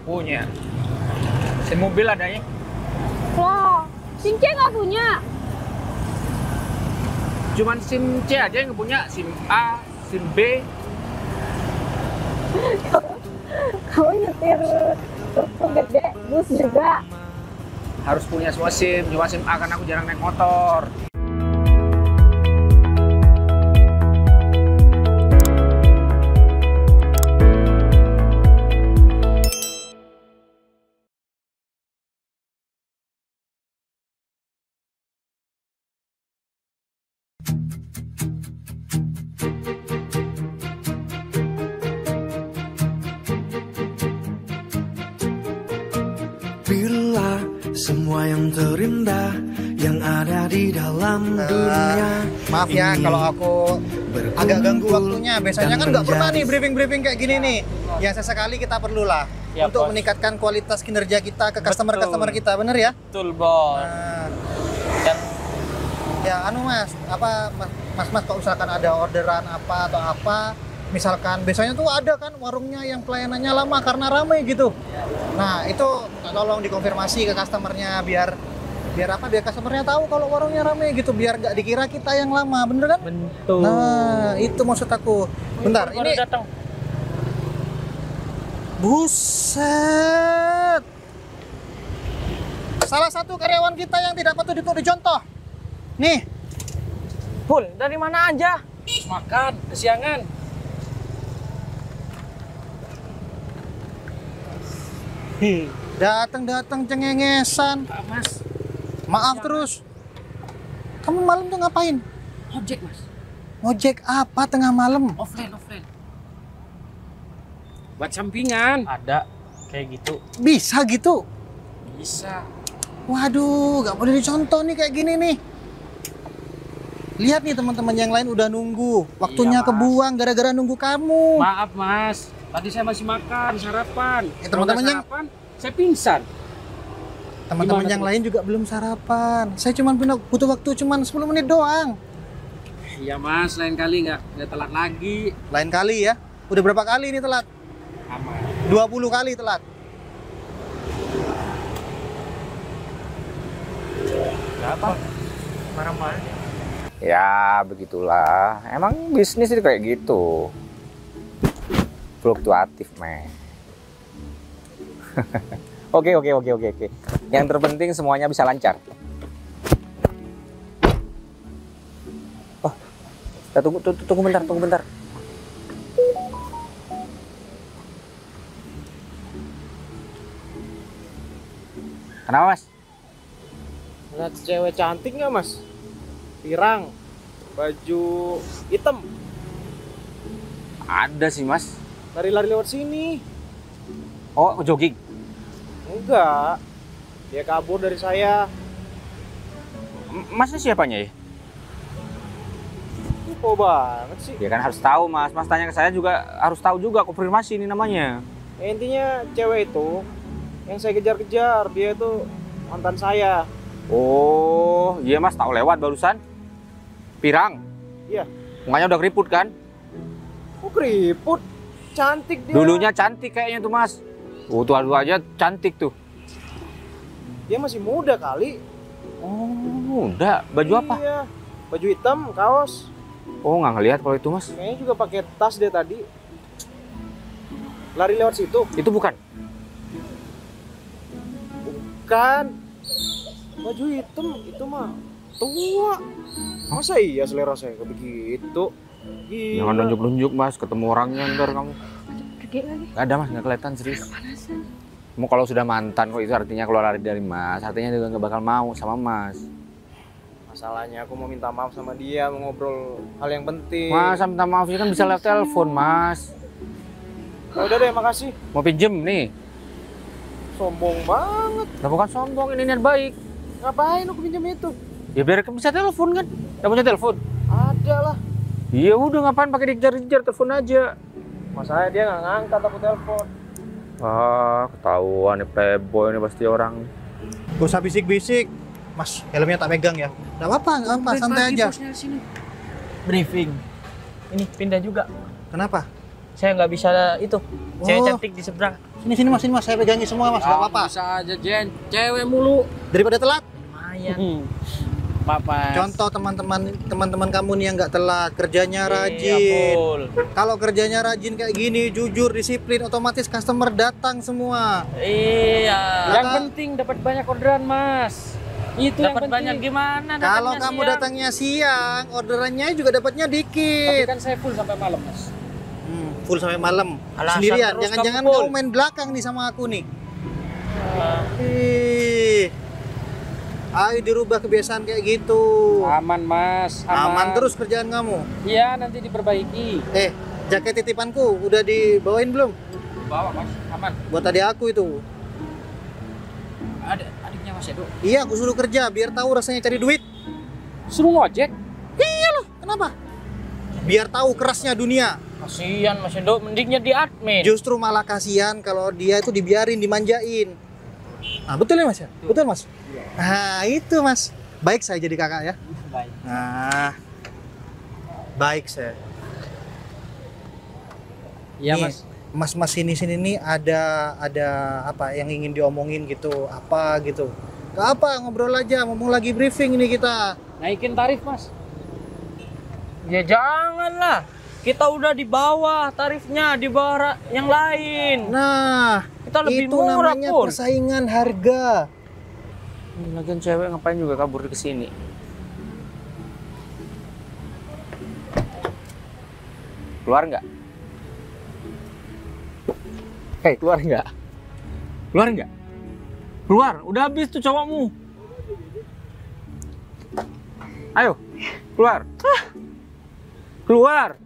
Punya. SIM mobil adanya. Loh, SIM C nggak punya? Cuman SIM C aja yang punya, SIM A, SIM B. Kamu nyetir truk gede, bus juga. Harus punya semua SIM, cuma SIM A karena aku jarang naik motor. Bila semua yang terindah yang ada di dalam dunia. Maaf ya kalau aku agak ganggu waktunya. Biasanya kan nggak pernah nih briefing kayak gini nih. Ya sesekali kita perlulah Ya, untuk Bos. meningkatkan kualitas kinerja kita ke customer kita, bener ya? Betul, Bos. Nah, Dan ya Mas, Mas kalau misalkan ada orderan apa atau apa, misalkan biasanya tuh ada kan warungnya yang pelayanannya lama karena ramai gitu. Nah itu tolong dikonfirmasi ke customernya biar customernya tahu kalau warungnya ramai gitu, biar nggak dikira kita yang lama, bener kan? bentuk. Nah itu maksud aku. Bentar, ini datang. buset. Salah satu karyawan kita yang tidak patut untuk dicontoh. Nih, Pul, dari mana aja? Makan, kesiangan. datang cengengesan. Mas, Maaf terus. Kamu malam tuh ngapain? ojek, Mas. Ngojek apa tengah malam? Offline. Buat sampingan. Ada kayak gitu. Bisa gitu? Bisa. Waduh, nggak boleh dicontoh nih kayak gini nih. Lihat nih teman-teman yang lain udah nunggu. Waktunya Mas. kebuang gara-gara nunggu kamu. Maaf, Mas. Tadi saya masih makan, sarapan. Teman-teman Kalau nggak yang- sarapan, saya pingsan. Teman-teman Gimana yang tuh? lain juga belum sarapan. Saya cuma butuh waktu cuma 10 menit doang. Iya, Mas. Lain kali nggak telat lagi. Lain kali ya. Udah berapa kali ini telat? Aman. 20 kali telat. Apa? Marah-marah. Ya begitulah, emang bisnis itu kayak gitu, fluktuatif meh. Oke. Yang terpenting semuanya bisa lancar. Oh, tunggu bentar. Kenapa, Mas? Lihat cewek cantik nggak, Mas? Pirang, baju hitam, Ada sih, Mas. lari-lari lewat sini. Oh, jogging. Enggak, dia kabur dari saya. Masnya siapanya ya? Kok banget sih? Ya kan harus tahu, Mas. Mas tanya ke saya juga harus tahu juga, konfirmasi ini namanya. Ya, intinya cewek itu yang saya kejar-kejar, dia itu mantan saya. Oh, iya Mas, tahu lewat barusan. Pirang. Iya. Mukanya udah keriput kan? Kok keriput? Cantik dia. Dulunya cantik kayaknya tuh, Mas. Tua-tua aja cantik tuh. Dia masih muda kali. Oh, udah. Baju apa? Iya, baju hitam, kaos. Oh, nggak ngelihat kalau itu, Mas. Kayaknya juga pakai tas dia tadi. Lari lewat situ. Itu bukan. Kan baju hitam itu mah tua. Masa iya selera saya kayak begitu? Gila. Jangan nunjuk-nunjuk, Mas. Ketemu orangnya ntar kamu. Pergi lagi. Nggak ada, Mas. Nggak kelihatan, serius. Mau kalau sudah mantan kok itu artinya kalau lari dari Mas. Artinya juga nggak bakal mau sama Mas. Masalahnya aku mau minta maaf sama dia, mau ngobrol hal yang penting. Mas, minta maaf sih kan bisa lewat telepon, Mas. Ya udah deh, makasih. Mau pinjem nih. Sombong banget. Nah, bukan sombong, ini niat baik. Ngapain aku pinjam itu? Ya biar bisa telepon kan. Nggak punya telepon. Ada lah. Iya udah, ngapain pakai dikejar-kejar, telepon aja. Masalahnya dia nggak ngangkat aku telepon. Ah, ketahuan nih playboy ini pasti orang. Gak usah bisik-bisik. Mas, helmnya tak megang ya. Nggak apa-apa, santai aja. Briefing. Ini pindah juga. Kenapa? Saya nggak bisa itu. Cewek Oh. cantik di seberang. Sini mas, saya pegangin semua mas, nggak apa-apa. Bisa aja Jen, cewek mulu. Daripada telat. Lumayan. Papa. Contoh teman-teman kamu nih yang nggak telat, kerjanya Iya, rajin. Pul. Kalau kerjanya rajin kayak gini, jujur, disiplin, otomatis customer datang semua. Iya. Yang penting dapat banyak orderan, Mas. Itu yang Dapat penting. banyak gimana? Kalau datangnya kamu siang? datangnya siang, orderannya juga dapatnya Tapi dikit. kan saya full sampai malam, Mas. Full sampai malam. Alasan Sendirian. terus Jangan-jangan kamu, Pul. kamu main belakang nih sama aku nih. Ah, Ih. Ayo dirubah kebiasaan kayak gitu. Aman, Mas. Aman terus kerjaan kamu. Iya, nanti diperbaiki. Jaket titipanku udah dibawain belum? Bawa, Mas. Aman. Buat adik aku itu. Ada adiknya Mas Edo. Iya, aku suruh kerja biar tahu rasanya cari duit. Suruh ngojek. Kenapa? Biar tahu kerasnya dunia. kasihan Mas Edo, mendingnya di admin. Justru malah kasihan kalau dia itu dibiarin, dimanjain. Nah, betul ya Mas ya? Betul Mas? Nah, itu Mas. Baik saya jadi kakak ya. Baik. Nah, baik saya. Iya, Nih, Mas. Mas sini nih ada apa yang ingin diomongin gitu, apa gitu. Gak apa, ngobrol aja, ngomong lagi briefing ini kita. Naikin tarif, Mas. Ya janganlah. Kita udah di bawah tarifnya, di bawah yang lain. Nah, Kita lebih itu murah, namanya Pul. persaingan harga. Lagian cewek ngapain juga kabur ke sini? Keluar nggak? Hei, keluar nggak? Keluar nggak? Keluar, udah habis tuh cowokmu. Ayo, keluar. Keluar.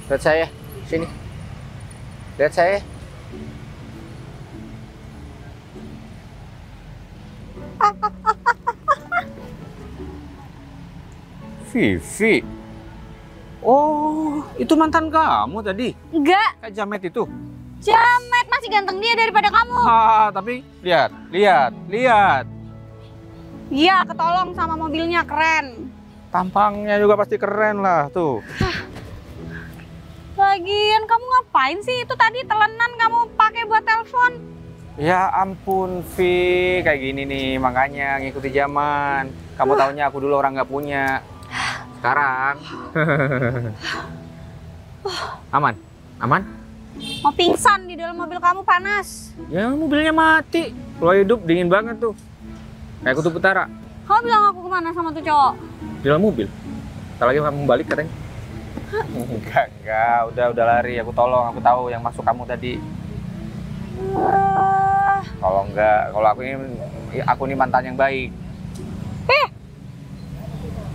Lihat saya, sini. Lihat saya. Vivi. Oh, itu mantan kamu tadi? Enggak, Kayak Jamet itu. Jamet masih ganteng dia daripada kamu. Tapi lihat. Iya, ketolong sama mobilnya, keren. Tampangnya juga pasti keren lah tuh. Lagian kamu ngapain sih? Itu tadi telenan kamu pakai buat telepon. Ya ampun, Vi, kayak gini nih, makanya ngikuti zaman. Kamu taunya aku dulu orang nggak punya. Sekarang. Aman? Aman? Mau pingsan di dalam mobil kamu, panas. Ya mobilnya mati. Kalau hidup dingin banget tuh. Kayak kutub utara. Kamu bilang aku kemana sama tuh cowok? Di dalam mobil. Ntar lagi kamu balik katanya. Enggak. Udah lari. Aku tolong, aku tahu yang masuk kamu tadi. Kalau enggak, kalau aku ini mantan yang baik.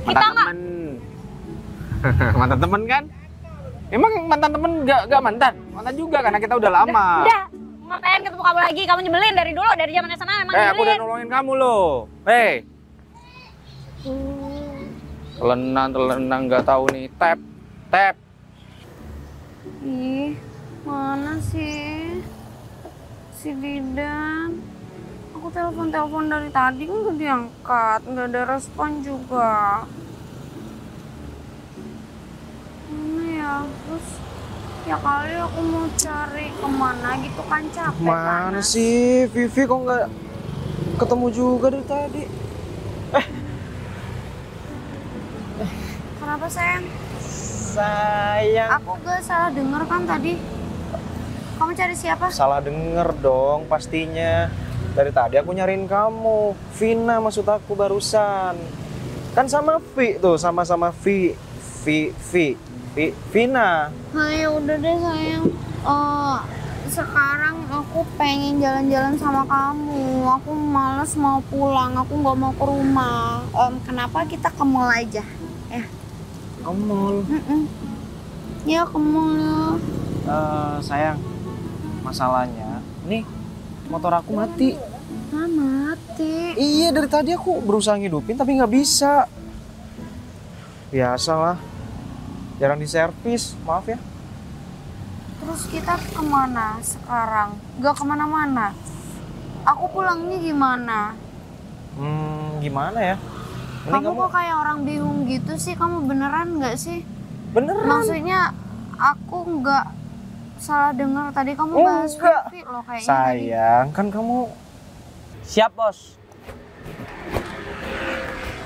Kita Mantan temen. Mantan temen kan? Emang mantan temen gak mantan? Mantan juga karena kita udah lama. Udah, ngapain ketemu kamu lagi? Kamu nyebelin dari dulu, dari zaman SMA emang Aku udah nyebelin. nolongin kamu loh. Telenang nggak tahu nih. Tap. Ih, mana sih si Didan? Aku telepon dari tadi kan gak diangkat, nggak ada respon juga. Mana ya? Terus ya kali aku mau cari kemana gitu kan capek. Mana panas. sih Vivi kok nggak ketemu juga dari tadi? Kenapa sayang? Sayang. Aku gak salah denger kan tadi? Kamu cari siapa? Salah denger dong pastinya. Dari tadi aku nyariin kamu. Vina maksud aku barusan. Kan sama Vi tuh, sama-sama Vina. Ya udah deh sayang. Sekarang aku pengen jalan-jalan sama kamu. Aku males mau pulang. Aku nggak mau ke rumah. Kenapa kita ke mall aja? Ke mall. Ya ke mall ya. Sayang, masalahnya nih motor aku mati. Mati. Iya dari tadi aku berusaha ngidupin tapi nggak bisa. Biasalah, jarang diservis. Maaf ya. Terus kita kemana sekarang? Gak kemana-mana. Aku pulangnya gimana? Gimana ya? Kamu kok kayak orang bingung gitu sih? Kamu beneran nggak sih? Beneran. Maksudnya aku nggak salah dengar tadi kamu bahas Enggak. Vivi loh kayaknya. Sayang, kan kamu Siap, Bos.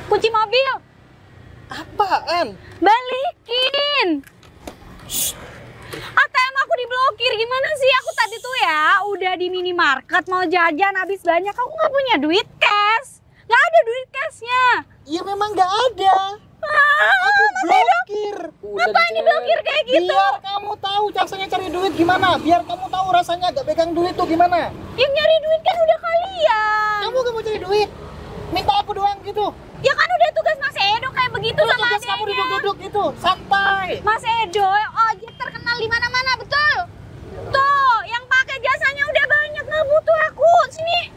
Kunci mobil, Apaan? balikin. ATM aku diblokir, gimana sih? Aku tadi tuh ya udah di minimarket mau jajan habis banyak. Aku nggak punya duit cash, nggak ada duit cashnya. Ya memang nggak ada. Aku blokir. Ngapain diblokir kayak gitu? Biar kamu tahu rasanya cari duit gimana. Biar kamu tahu rasanya gak pegang duit tuh gimana. Yang nyari duit kan udah kalian. Kamu gak mau cari duit? Minta aku doang gitu. Ya kan udah tugas Mas Edo kayak begitu Terus sama tugas kamu adeknya. duduk-duduk gitu, santai. Mas Edo, ojek terkenal di mana-mana, betul? Tuh, yang pakai jasanya udah banyak, nggak butuh aku. Sini,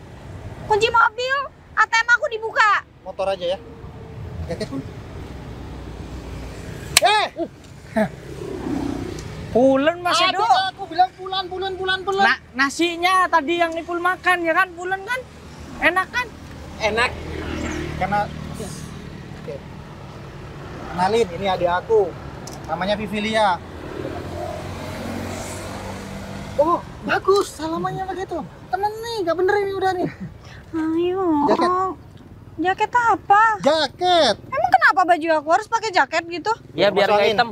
kunci mobil, ATM aku dibuka. Motor aja ya. Jaket pun. Pulen Mas Edo. Aku bilang bulan. Nasinya tadi yang Nipul makan ya kan? Pulen kan? Enak kan? Enak. Karena Oke. Kenalin, ini adik aku. Namanya Vivilia. Oh, bagus. Salamannya begitu. Temen nih, gak bener ini udah nih. Ayo. Jaket. Jaket apa? Jaket. Emang kenapa baju aku harus pakai jaket gitu? Ya biar nggak Pasangin. hitam.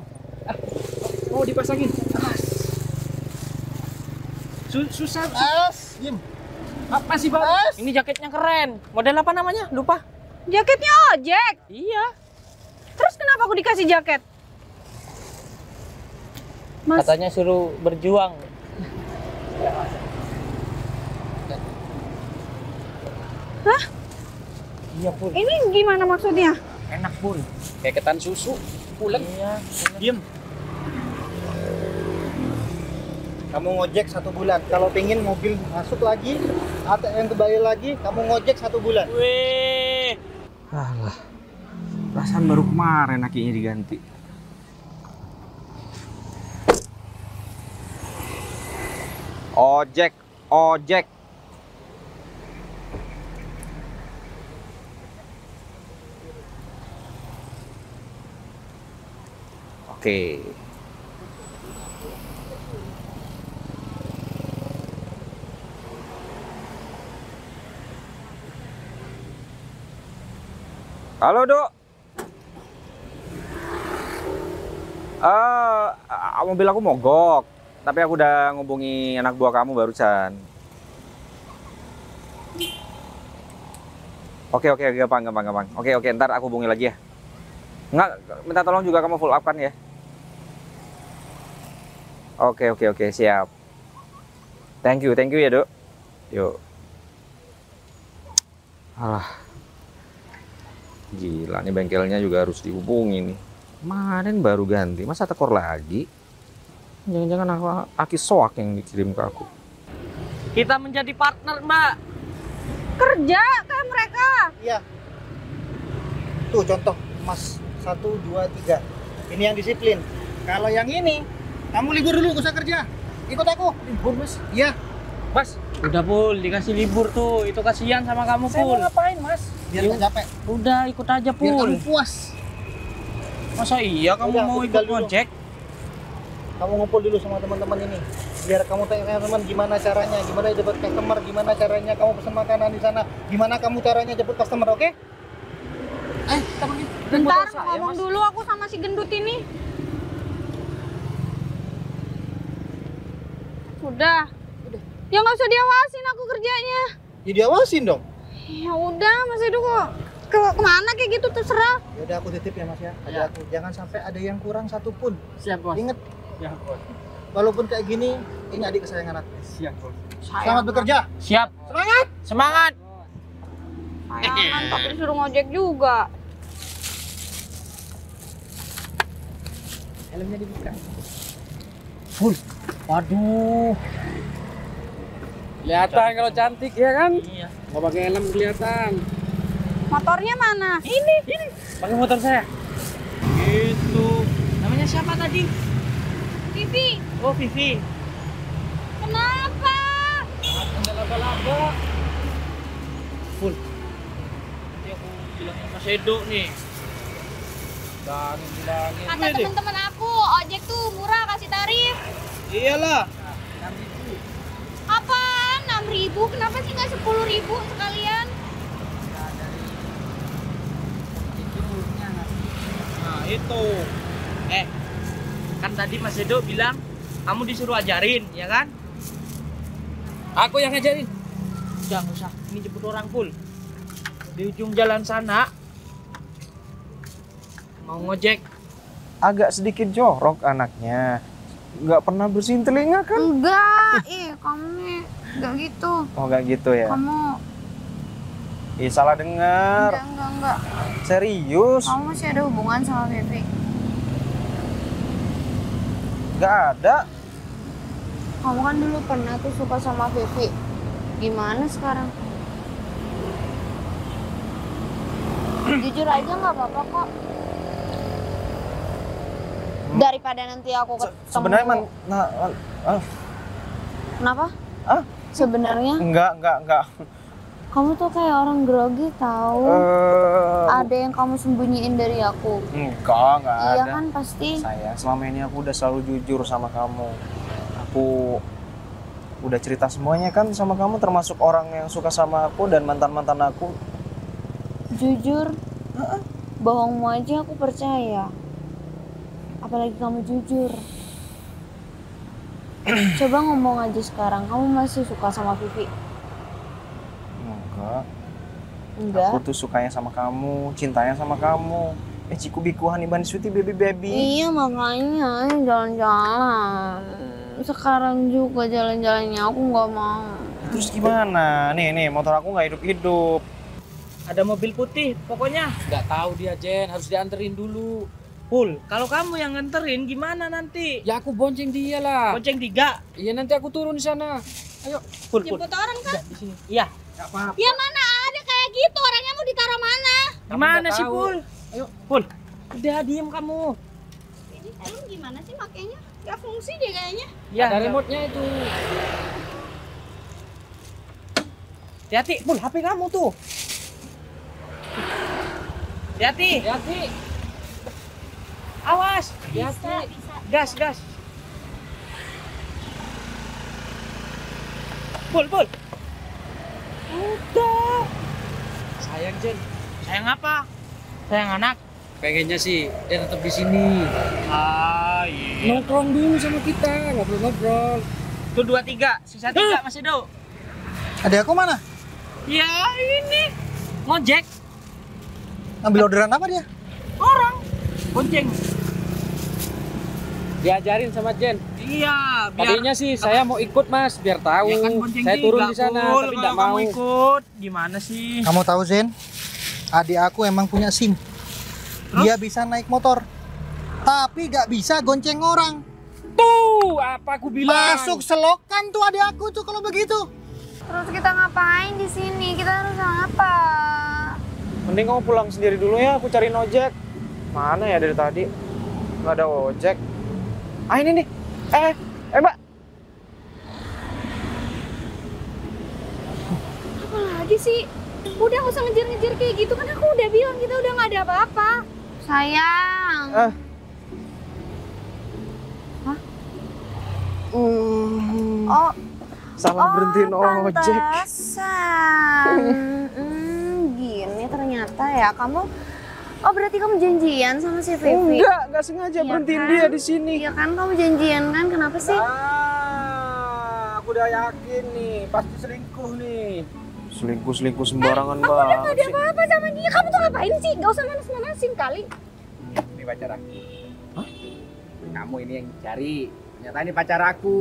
oh dipasangin. Susah. Diem. Apa sih, Bang? Ini jaketnya keren. Model apa namanya? Lupa. Jaketnya ojek. Iya. Terus kenapa aku dikasih jaket? Mas, Katanya suruh berjuang. Hah? Iya Pul. Ini gimana maksudnya? Enak Pul. Kayak ketan susu. Pulen. Iya. Diem. Kamu ngojek 1 bulan. Kalau pengen mobil masuk lagi, ATM kembali lagi, kamu ngojek 1 bulan. Wih. Alah, perasaan baru kemarin akinya diganti. Ojek. Oke. Halo, Dok. Mobil aku mogok, tapi aku udah ngubungi anak buah kamu barusan. Oke, gampang. Oke, ntar aku hubungi lagi ya. Nggak, minta tolong juga kamu follow up kan ya. Oke, siap. Thank you ya, Dok. Yuk. Alah. Gila, nih bengkelnya juga harus dihubungi nih. Kemarin baru ganti, masa tekor lagi? Jangan-jangan aki soak yang dikirim ke aku. Kita menjadi partner, Mbak. kerja kayak mereka. Iya. Tuh contoh, Mas 1, 2, 3. Ini yang disiplin. Kalau yang ini, kamu libur dulu, usah kerja. Ikut aku. Libur, Mas. Iya. Mas, udah Pul, dikasih libur tuh. Itu kasihan sama kamu, Saya mau Pul. ngapain, Mas? Biar nggak capek. Udah ikut aja, Biar kamu Pul. puas. Masa iya kamu Udah, mau aku ikut tinggal dulu. ngojek? Kamu ngumpul dulu sama teman-teman ini. Biar kamu tanya teman gimana caranya, gimana dapat customer, gimana caranya kamu pesan makanan di sana, gimana kamu caranya jemput customer, oke? Bentar, ngomong dulu aku sama si gendut ini. Udah. Ya nggak usah diawasin aku kerjanya. Ya diawasin dong. Ya udah, Mas Edo kok kemana kayak gitu terserah. Ya udah aku titip ya Mas ya. Ada aku. Jangan sampai ada yang kurang satupun. Siap, Bos. Ingat, Siap, Bos. walaupun kayak gini, ini adik kesayangan aku. Siap, Bos. Selamat bekerja. Siap. Semangat. Semangat. Sayangan tapi disuruh ngojek juga. Helmnya dibuka. Waduh. Kelihatan kalau cantik ya kan? Iya. Nggak pakai helm kelihatan. Motornya mana? Ini. Pakai motor saya. Itu. Namanya siapa tadi? Vivi. Oh, Vivi. Kenapa? Ada laba-laba. full. Nanti aku bilangin Mas Edo nih. Bilangin. Kata teman-teman aku, ojek tuh murah kasih tarif. Iyalah. Apaan? 6.000? Kenapa sih nggak 10.000 sekalian? Nah itu. Kan tadi Mas Edo bilang kamu disuruh ajarin, ya kan? Aku yang ngajarin. Udah nggak usah, ini jemput orang full. Di ujung jalan sana mau ngojek. Agak sedikit jorok anaknya. Nggak pernah bersihin telinga kan? Enggak, kamu nih enggak gitu. Oh nggak gitu ya? Kamu Salah dengar. enggak. Serius? Kamu masih ada hubungan sama Vivi? Nggak ada. Kamu kan dulu pernah tuh suka sama Vivi. Gimana sekarang? Jujur aja nggak apa-apa kok. Daripada nanti aku ketemu. Sebenarnya Kenapa? Ah? Sebenarnya Enggak. kamu tuh kayak orang grogi tahu. Ada yang kamu sembunyiin dari aku. Enggak Iya ada. kan pasti. Saya selama ini aku udah selalu jujur sama kamu. Aku udah cerita semuanya kan sama kamu, termasuk orang yang suka sama aku dan mantan-mantan aku. Jujur, bohongmu aja aku percaya. Apalagi kamu jujur. Coba ngomong aja sekarang, kamu masih suka sama Vivi? Enggak. Aku tuh sukanya sama kamu, cintanya sama kamu. Ciku biku honey bunny sweetie baby. Iya makanya jalan-jalan. Sekarang juga jalan-jalannya aku nggak mau. Terus gimana? Nih motor aku nggak hidup-hidup. Ada mobil putih, pokoknya. Nggak tahu dia, Jen. Harus dianterin dulu. Full. Kalau kamu yang nganterin gimana nanti? Ya aku bonceng dia lah. Bonceng 3. Iya nanti aku turun di sana. Ayo. Full. Jemput orang kan? Di sini. Iya. Nggak apa-apa. Ya mana ada kayak gitu, orangnya mau ditaruh mana? Gimana nggak sih, tahu. Full? Ayo, Full. Udah diem kamu. Ini emang gimana sih makanya? Gak fungsi deh kayaknya. Ya, Ada remote-nya itu. Hati-hati, Full, HP kamu tuh. Hati-hati. Hati. Awas. Hati. Gas. Full. Udah. Sayang, Jen. Sayang apa? Sayang anak. Pengennya sih dia tetap di sini. Iya. Nongkrong dulu sama kita, ngobrol-ngobrol. Tuh 2-3, sisa 3 Mas Edo. Adik aku mana? Ya ini. Ngojek. Ngambil orderan apa dia? Orang. Bonceng. Diajarin sama Jen. Iya, biar Tadinya sih saya mau ikut Mas, biar tahu. ya kan bonceng Saya turun tiga, di sana, Full. tapi Kalau nggak mau. kamu ikut. Gimana sih? Kamu tahu Zen? Adik aku emang punya SIM. Dia bisa naik motor. Tapi gak bisa gonceng orang. Tuh, apa aku bilang? Masuk selokan tuh adik aku tuh kalau begitu. Terus kita ngapain di sini? Kita harus apa? Mending kamu pulang sendiri dulu ya, aku cariin ojek. Mana ya dari tadi? Nggak ada ojek. Ah ini nih. Mbak. Apa lagi sih? Udah nggak usah ngejar-ngejar kayak gitu kan aku udah bilang kita udah nggak ada apa-apa. Sayang. Oh, Salah berhentiin ojek. Pantesan. Gini ternyata ya kamu. Oh berarti kamu janjian sama si Vivi? Enggak sengaja Iya berhentiin kan? dia di sini. Iya kan kamu janjian kan? Kenapa sih? Aku udah yakin nih, pasti selingkuh nih. Selingkuh sembarangan Aku udah banget. nggak ada apa-apa sama dia. Kamu tuh ngapain sih? Gak usah manas-manasin kali. Ini pacar aku. Hah? Kamu ini yang cari. Ternyata ini pacar aku.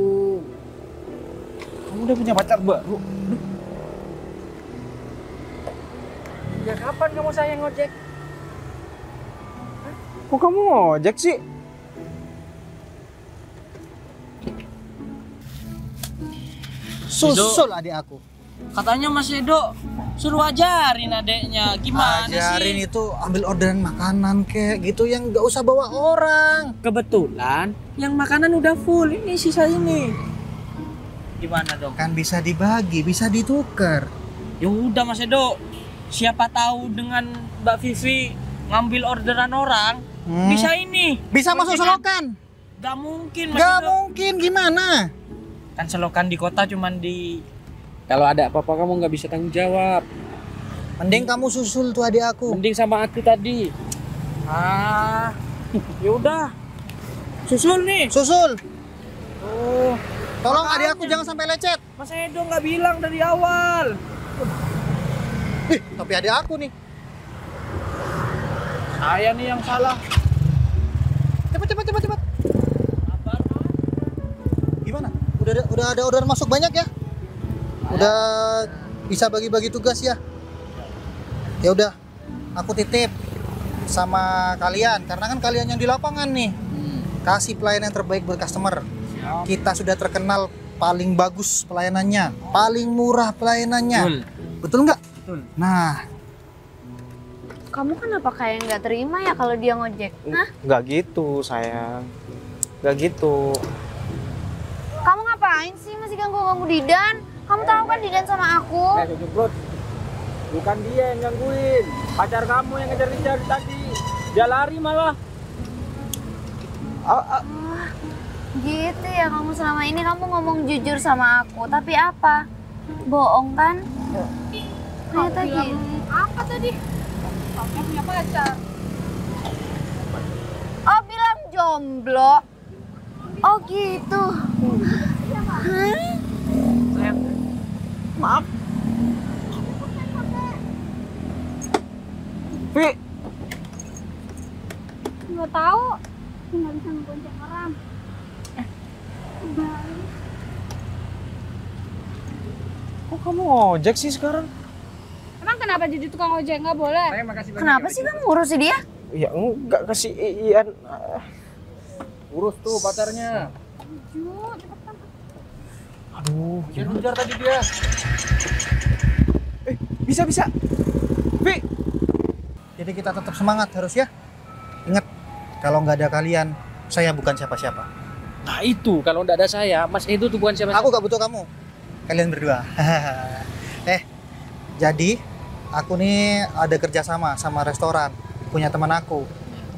Kamu udah punya pacar baru? Ya kapan kamu sayang ngojek? Kok kamu ngojek sih? Susul adik aku. Katanya Mas Edo suruh ajarin adeknya. Gimana Ajarin sih? itu ambil orderan makanan kayak gitu yang gak usah bawa orang. Kebetulan yang makanan udah full. Ini sisa ini. Gimana dong? Kan bisa dibagi, bisa ditukar. Ya udah Mas Edo, siapa tahu dengan Mbak Vivi ngambil orderan orang, bisa ini. Bisa masuk selokan? Gak mungkin, Mas Gak Edo. mungkin, gimana? Kan selokan di kota cuman di... Kalau ada apa-apa kamu nggak bisa tanggung jawab. Mending kamu susul tuh adik aku. Mending sama aku tadi. Yaudah. Susul nih. Susul. Oh, Tolong adik aku jangan sampai lecet. Mas Edo nggak bilang dari awal. Ih, tapi adik aku nih. Saya nih yang salah. Cepat. Gimana? Udah ada order masuk banyak ya? Udah bisa bagi-bagi tugas ya? Ya udah, aku titip sama kalian karena kan kalian yang di lapangan nih. Kasih pelayanan yang terbaik buat customer. Kita sudah terkenal paling bagus pelayanannya, paling murah pelayanannya. Betul nggak? Betul. Nah, Kamu kenapa kayak nggak terima ya kalau dia ngojek? Hah? Nggak gitu, sayang. Nggak gitu. Kamu ngapain sih masih ganggu-ganggu Didan? Kamu tahu kan Didan sama aku? Cukup, bukan dia yang gangguin. Pacar kamu yang ngejar-ngejar tadi. Dia lari malah. Gitu ya kamu selama ini kamu ngomong jujur sama aku, tapi apa? Bohong kan? Ternyata gitu. Apa tadi? Kamu punya pacar. Oh bilang jomblo. Oh gitu. Hah? Maaf. Vi, Nggak tahu. Nggak bisa ngebonceng orang. kok kamu ojek sih sekarang? Emang kenapa jadi tukang ojek? Nggak boleh. Saya makasih banyak. Kenapa sih kamu ngurusin dia? Ya enggak kasih Ian. Urus tuh pacarnya. Aduh, Kejar tadi dia. bisa. Vi, jadi kita tetap semangat harus ya. Ingat, kalau nggak ada kalian, saya bukan siapa-siapa. nah itu kalau nggak ada saya, Mas Edo tuh bukan siapa. Aku gak butuh kamu. Kalian berdua. Jadi aku nih ada kerjasama sama restoran. Punya teman aku.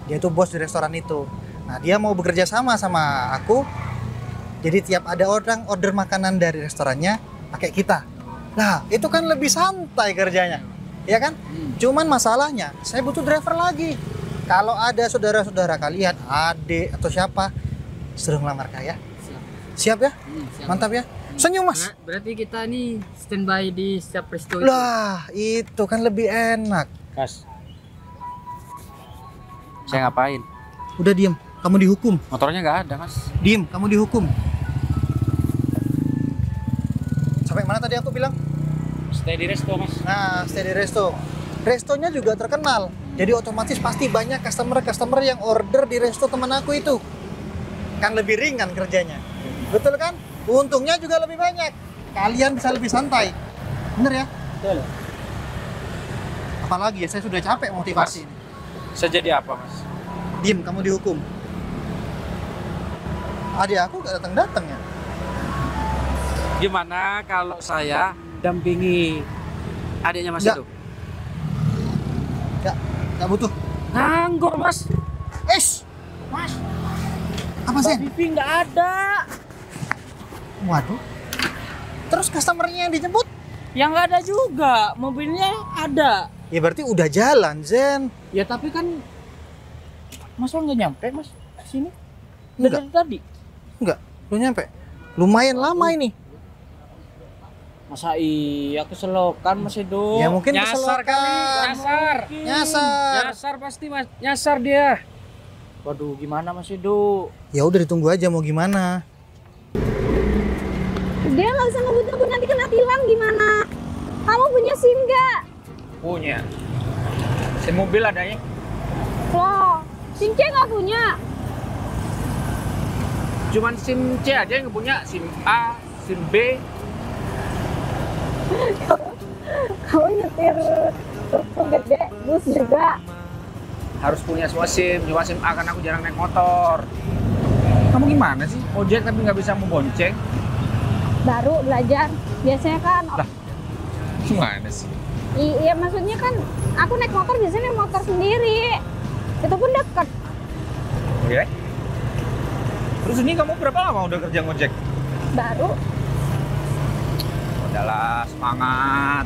Dia tuh bos di restoran itu. Nah dia mau bekerja sama aku. Jadi tiap ada orang order makanan dari restorannya pakai kita. Nah itu kan lebih santai kerjanya. Ya kan? Cuman masalahnya saya butuh driver lagi. Kalau ada saudara-saudara kalian, adik atau siapa, suruh ngelamar ya. Siap ya? Mantap ya? Senyum mas. Berarti kita nih standby di setiap resto itu. Lah, itu kan lebih enak. Mas, saya ngapain? Udah diem, kamu dihukum. Motornya nggak ada, Mas. Diem, kamu dihukum. Sampai mana tadi aku bilang? Stay di resto, Mas. Nah, stay di resto. Restonya juga terkenal. Jadi otomatis pasti banyak customer yang order di resto teman aku itu. Kan lebih ringan kerjanya. Betul kan? Untungnya juga lebih banyak. Kalian bisa lebih santai. Bener ya? Betul. Apalagi ya, saya sudah capek motivasi ini. Saya jadi apa, Mas? Diem, kamu dihukum. Adik aku gak datang-datang ya? Gimana kalau saya dampingi adiknya Mas Nggak. Edo? Gak butuh. Nganggur, Mas. Mas. Apa sih? Vivi nggak ada. Waduh. Terus customernya yang dijemput? Yang nggak ada juga. Mobilnya ada. Ya berarti udah jalan, Zen. Ya tapi kan masa nggak nyampe mas sini? Enggak. Dari tadi. Enggak, belum nyampe. Lumayan lama ini. Masa iya keselokan Mas Edo? Ya mungkin Nyasar keselokan. kali, nyasar. Nyasar. Nyasar pasti, Mas. Nyasar dia. Waduh gimana Mas Edo? Ya udah ditunggu aja mau gimana. Dia nggak usah ngebut-ngebut nanti kena tilang gimana? Kamu punya SIM nggak? Punya. SIM mobil adanya. Loh, SIM C nggak punya? Cuman SIM C aja yang punya, SIM A, SIM B. Kamu nyetir truk gede, bus juga. Harus punya semua SIM, cuma SIM A kan aku jarang naik motor. Kamu gimana sih? Ojek tapi nggak bisa membonceng? Baru belajar. Biasanya kan Gimana sih? Iya, maksudnya kan aku naik motor biasanya naik motor sendiri. Itu pun dekat. Oke. Terus ini kamu berapa lama udah kerja ngojek? Baru. Udahlah, semangat.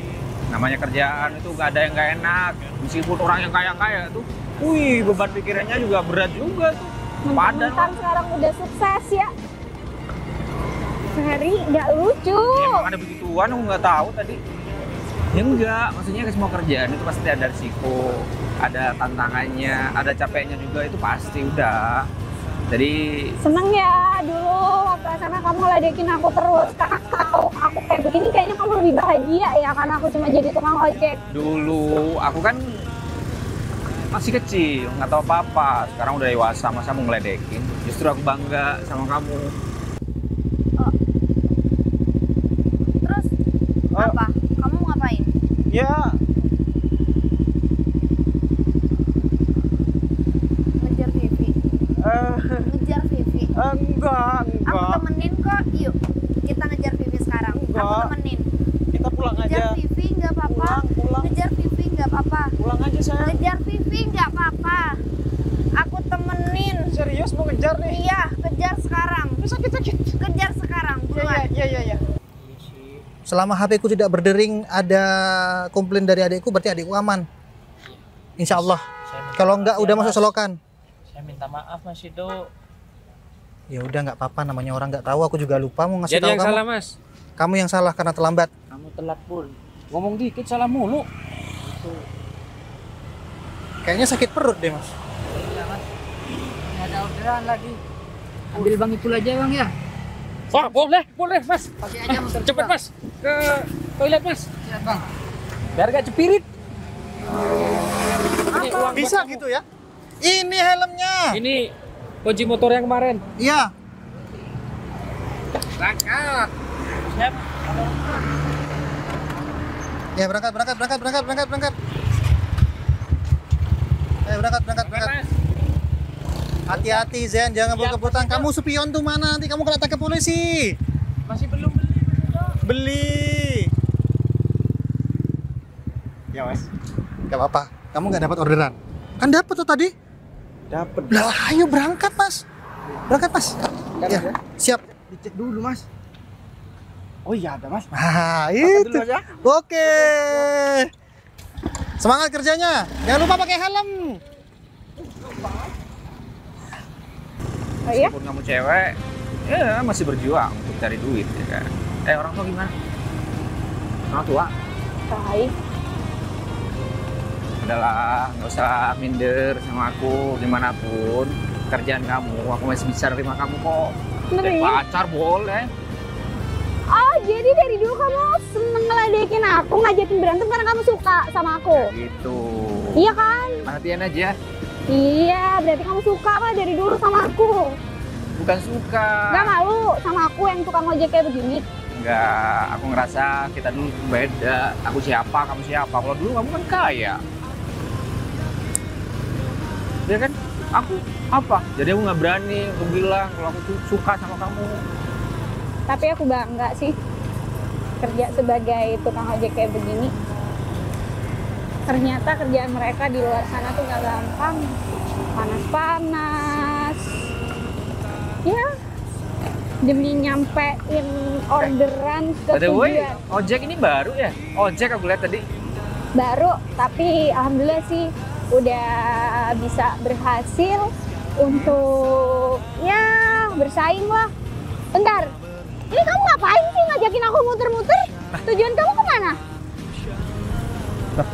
Namanya kerjaan itu gak ada yang gak enak. Meskipun orang yang kaya-kaya tuh, wih, beban pikirannya juga berat juga tuh. Padan. Mentang sekarang udah sukses ya. Ferry, nggak lucu. Ya, emang ada begituan, aku nggak tahu tadi. Ya enggak, maksudnya ke semua kerjaan itu pasti ada risiko, ada tantangannya, ada capeknya juga, itu pasti udah. Jadi Seneng ya dulu waktu SMA kamu ledekin aku terus. Sekarang tahu aku kayak begini, kayaknya kamu lebih bahagia ya karena aku cuma jadi tukang ojek. dulu aku kan masih kecil, nggak tahu apa-apa. Sekarang udah dewasa, masa mau ngeledekin? Justru aku bangga sama kamu. Terus apa? Kamu ngapain? Ya, Ngejar Vivi. Ngejar Vivi. enggak. Aku temenin kok. Yuk, kita ngejar Vivi sekarang. Aku Enggak. temenin. Kita pulang Ngejar aja. Vivi nggak apa-apa. Pulang. Ngejar Vivi nggak apa-apa. Pulang aja sayang. Ngejar Vivi nggak apa-apa. Aku temenin. Serius mau ngejar nih? Iya, kejar sekarang. Sakit. Kejar sekarang. Buruan. Iya. Selama HP ku tidak berdering, ada komplain dari adikku, berarti adikku aman. Insya Allah. Kalau enggak udah masuk selokan. Saya minta maaf Mas Ido. Ya udah nggak apa-apa, namanya orang nggak tahu. Aku juga lupa mau ngasih Jadi tahu yang kamu. salah Mas. Kamu yang salah karena terlambat. Kamu telat pun. Ngomong dikit salah mulu. Kayaknya sakit perut deh mas. Iya Mas. Ini ada orderan lagi. Ambil Bang Ipul aja Bang ya. Wah, boleh Mas. Pakai aja Mas. Cepet Mas. Ke toilet Mas. Siap Bang. Biar gak cepirit. Ini uang Bisa buat kamu. gitu ya? Ini helmnya. Ini kunci motor yang kemarin. Iya. Berangkat. Siap. Ya berangkat. Ayo berangkat. Mas. Hati-hati Zen, jangan bawa keputan. Kamu spion tuh mana? Nanti kamu kena tangkap polisi. Masih belum beli. Beli. Ya Mas. Gak apa-apa. Kamu nggak dapat orderan. Kan dapat tuh tadi. Dapat. Lah, ayo berangkat mas. Ya, siap. Dicek dulu Mas. Oh iya ada Mas. Nah, Berangkat itu. dulu, Mas, ya. Oke. Semangat kerjanya. Jangan lupa pakai helm. Oh iya? Meskipun kamu cewek, ya masih berjuang untuk cari duit ya kan. Orang tua gimana? Orang tua? Baik. Udahlah, nggak usah minder sama aku dimanapun. Kerjaan kamu, aku masih bisa terima kamu kok. Jadi Serius? pacar boleh. Oh, jadi dari dulu kamu seneng ngeledekin aku, ngajakin berantem karena kamu suka sama aku? Gitu. Iya kan? Perhatian aja. Iya, berarti kamu suka kan dari dulu sama aku? Bukan suka. Gak malu sama aku yang tukang ojek kayak begini? Enggak, aku ngerasa kita dulu beda. Aku siapa, kamu siapa. Kalau dulu kamu kan kaya. Ya kan? Aku apa? Jadi aku nggak berani untuk bilang kalau aku tuh suka sama kamu. Tapi aku bangga sih kerja sebagai tukang ojek kayak begini. Ternyata kerjaan mereka di luar sana tuh gak gampang. Panas-panas. Ya, demi nyampein orderan ke By the way, tujuan. ojek ini baru ya? Ojek aku lihat tadi. Baru, tapi alhamdulillah sih udah bisa berhasil untuk ya bersaing lah. Bentar, ini kamu ngapain sih ngajakin aku muter-muter? Tujuan kamu kemana?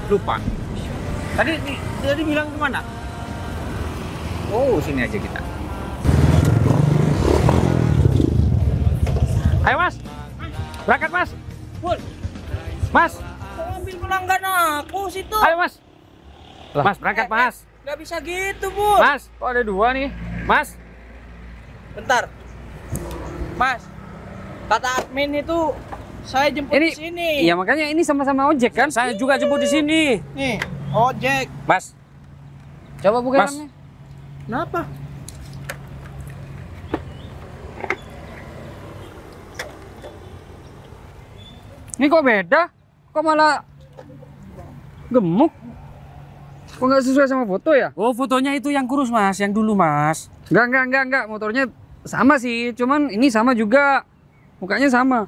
Lupa. Tadi bilang kemana? Oh, sini aja kita. Ayo Mas, berangkat Mas. Pul, Mas, ambil pelanggan aku situ. ayo Mas. Mas, berangkat Mas. Gak bisa gitu, Pul. Mas, kok ada dua nih? Mas, Bentar. Mas, kata admin itu saya jemput Ini- di sini. Iya makanya ini sama-sama ojek kan? Saya juga jemput di sini. Nih, ojek. Mas. Coba buka Mas. helmnya. Kenapa? Ini kok beda? Kok malah Gemuk? Kok nggak sesuai sama foto ya? Oh, fotonya itu yang kurus mas, yang dulu mas. Enggak. Motornya sama sih, cuman ini sama juga. Mukanya sama.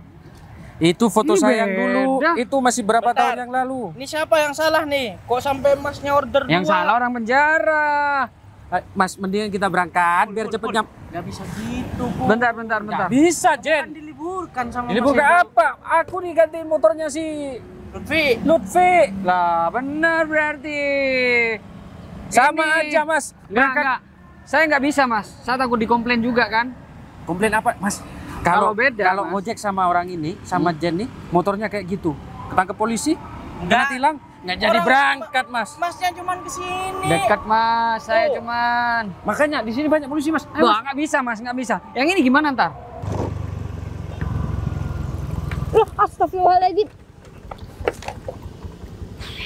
Itu foto Ini saya yang beda. dulu. Itu masih berapa Bentar. tahun yang lalu? Ini siapa yang salah nih? Kok sampai masnya order Yang dua? salah orang penjara. Mas, mendingan kita berangkat biar cepet nyampe. Gak bisa gitu, Pul. Bentar. Bisa, Kan Jen. diliburkan sama Ini Mas bukan Edo. apa? Aku nih gantiin motornya si Lutfi. Lutfi. Lah, benar berarti. Sama Ini. aja, Mas. Enggak. Saya nggak bisa, Mas. Saya takut dikomplain juga kan. Komplain apa, Mas? Kalau beda, kalau Mas. ngojek sama orang ini, sama Jen nih, motornya kayak gitu. Ketangkep polisi, kena tilang, nggak jadi Orang- berangkat, Mas. Masnya cuman kesini. Dekat, Mas. Saya cuman. Makanya di sini banyak polisi, Mas. Ayo, Mas. Wah, nggak bisa, Mas. Nggak bisa. Yang ini gimana ntar? Loh, astagfirullahaladzim.